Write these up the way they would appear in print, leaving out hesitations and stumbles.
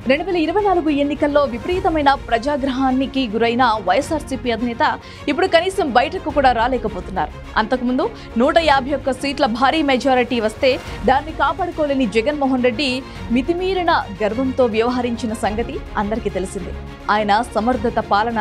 2024 ఎన్నికల్లో విపరీతమైన ప్రజాగ్రహానికి గురైన వైఎస్ఆర్సీపీ అధినేత ఇప్పుడు కనీసం బయటకు కూడా రాలేకపోతున్నారు. అంతకుముందు 151 సీట్ల భారీ మెజారిటీ వస్తే దాన్ని కాపాడుకోలేని జగన్మోహన్ రెడ్డి మితిమీరిన గర్వంతో వ్యవహరించిన సంగతి అందరికీ తెలిసిందే. ఆయన సమర్థత పాలన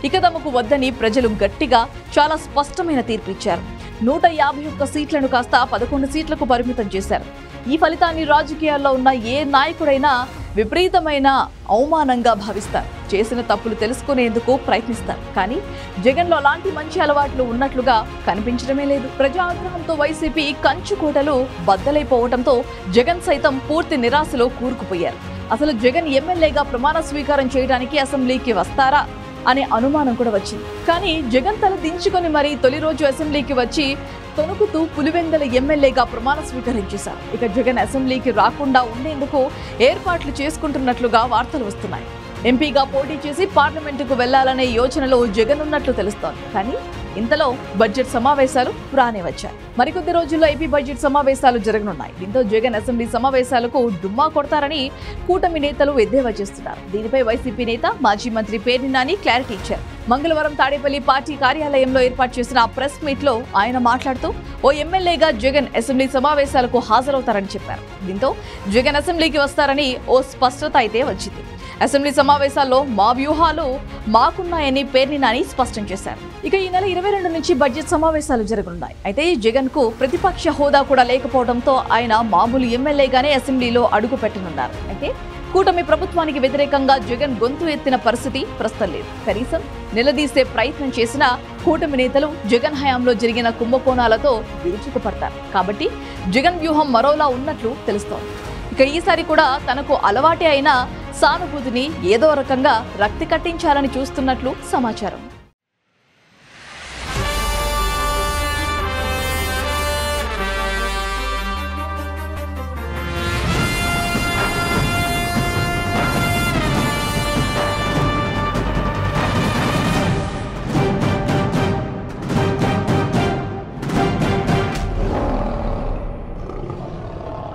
ఇక తమకు వద్దని ప్రజలు గట్టిగా చాలా స్పష్టమైన తీర్పు ఇచ్చారు. 151 సీట్లను కాస్త 11 సీట్లకు పరిమితం చేశారు. ఈ ఫలితాన్ని రాజకీయాల్లో ఉన్న ఏ నాయకుడైనా విపరీతమైన అవమానంగా భావిస్తారు. చేసిన తప్పులు తెలుసుకునేందుకు ప్రయత్నిస్తారు. కానీ జగన్లో అలాంటి మంచి అలవాట్లు ఉన్నట్లుగా కనిపించడమే లేదు. ప్రజా ఆగ్రహంతో వైసీపీ కంచుకోటలు బద్దలైపోవడంతో జగన్ సైతం పూర్తి నిరాశలో కూరుకుపోయారు. అసలు జగన్ ఎమ్మెల్యేగా ప్రమాణ స్వీకారం చేయడానికి అసెంబ్లీకి వస్తారా అనే అనుమానం కూడా వచ్చింది. కానీ జగన్ తల దించుకొని మరీ తొలి రోజు అసెంబ్లీకి వచ్చి తొణుకుతూ పులివెందల ఎమ్మెల్యేగా ప్రమాణ స్వీకరించేశారు. ఇక జగన్ అసెంబ్లీకి రాకుండా ఉండేందుకు ఏర్పాట్లు చేసుకుంటున్నట్లుగా వార్తలు వస్తున్నాయి. ఎంపీగా పోటీ చేసి పార్లమెంటుకు వెళ్లాలనే యోచనలో జగన్ ఉన్నట్లు తెలుస్తోంది. కానీ ఇంతలో బడ్జెట్ సమావేశాలు రానే వచ్చాయి. మరికొద్ది రోజుల్లో ఏపీ బడ్జెట్ సమావేశాలు జరగనున్నాయి. దీంతో జగన్ అసెంబ్లీ సమావేశాలకు డుమ్మా కొడతారని కూటమి నేతలు ఎద్దేవా చేస్తున్నారు. దీనిపై వైసీపీ నేత మాజీ మంత్రి పేర్ని నాని క్లారిటీ ఇచ్చారు. మంగళవారం తాడేపల్లి పార్టీ కార్యాలయంలో ఏర్పాటు చేసిన ప్రెస్ మీట్ లో ఆయన మాట్లాడుతూ ఓ ఎమ్మెల్యేగా జగన్ అసెంబ్లీ సమావేశాలకు హాజరవుతారని చెప్పారు. దీంతో జగన్ అసెంబ్లీకి వస్తారని ఓ స్పష్టత అయితే వచ్చింది. అసెంబ్లీ సమావేశాల్లో మా వ్యూహాలు మాకున్నాయని పేర్ని నాని స్పష్టం చేశారు. ఇక ఈ నెల 22 నుంచి బడ్జెట్ సమావేశాలు జరగనున్నాయి. అయితే జగన్ కు ప్రతిపక్ష హోదా కూడా లేకపోవడంతో ఆయన మామూలు ఎమ్మెల్యేగానే అసెంబ్లీలో అడుగు పెట్టనున్నారు. అయితే కూటమి ప్రభుత్వానికి వ్యతిరేకంగా జగన్ గొంతు ఎత్తిన పరిస్థితి ప్రస్తుతం లేదు. కనీసం నిలదీసే ప్రయత్నం చేసిన కూటమి నేతలు జగన్ హయాంలో జరిగిన కుంభకోణాలతో విరుచుకుపడతారు. కాబట్టి జగన్ వ్యూహం మరోలా ఉన్నట్లు తెలుస్తోంది. ఇక ఈసారి కూడా తనకు అలవాటే అయిన సానుభూతిని ఏదో రకంగా రక్తి కట్టించాలని చూస్తున్నట్లు సమాచారం.